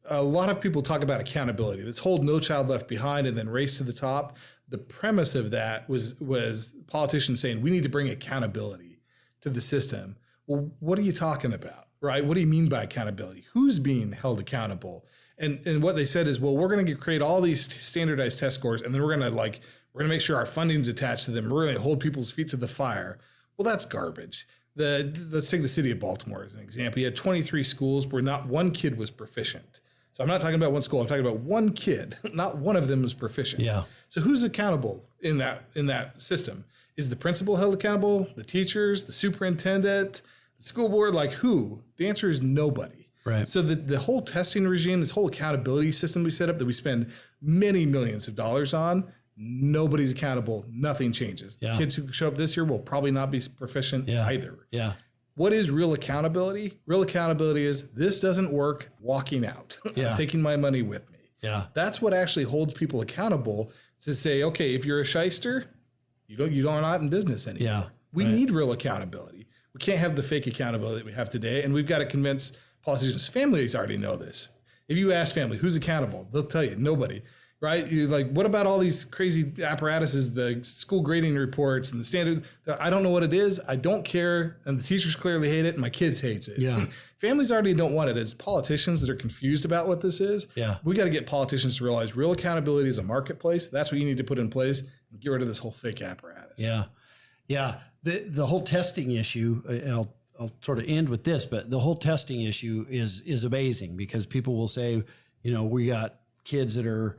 a lot of people talk about accountability. This whole No Child Left Behind and then Race to the Top. The premise of that was politicians saying we need to bring accountability to the system. Well, what are you talking about, right? What do you mean by accountability? Who's being held accountable? And what they said is, well, we're going to create all these standardized test scores, and then we're going to make sure our funding's attached to them. We're going to hold people's feet to the fire. Well, that's garbage. Let's take the city of Baltimore as an example. You had 23 schools where not one kid was proficient. So I'm not talking about one school. I'm talking about one kid. Not one of them was proficient. Yeah. So who's accountable in that system? Is the principal held accountable? The teachers? The superintendent? The school board? Like who? The answer is nobody. Right. So the whole testing regime, this whole accountability system we set up that we spend many millions of dollars on, nobody's accountable. Nothing changes. Yeah. The kids who show up this year will probably not be proficient either. Yeah. What is real accountability? Real accountability is this doesn't work, walking out. Yeah. I'm taking my money with me. Yeah. That's what actually holds people accountable to say, okay, if you're a shyster, you're not in business anymore. Yeah. We need real accountability. We can't have the fake accountability that we have today. And we've got to convince politicians. Families already know this. If you ask family, who's accountable? They'll tell you, nobody. Right? You're like, what about all these crazy apparatuses, the school grading reports and the standard? I don't know what it is. I don't care. And the teachers clearly hate it. And my kids hates it. Yeah. Families already don't want it. It's politicians that are confused about what this is. Yeah. We got to get politicians to realize real accountability is a marketplace. That's what you need to put in place and get rid of this whole fake apparatus. Yeah. Yeah. The whole testing issue, I'll sort of end with this, but the whole testing issue is amazing because people will say, we got kids that are,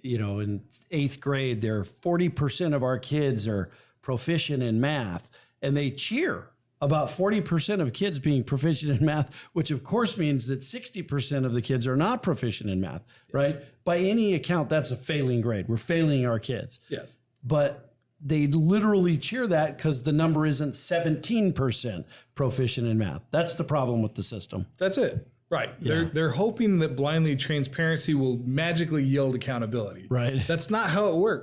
in 8th grade, 40% of our kids are proficient in math, and they cheer about 40% of kids being proficient in math, which of course means that 60% of the kids are not proficient in math, right? By any account, that's a failing grade. We're failing our kids. Yes. But they literally cheer that because the number isn't 17% proficient in math. That's the problem with the system. That's it. Right. Yeah. They're hoping that blindly transparency will magically yield accountability. Right. That's not how it works.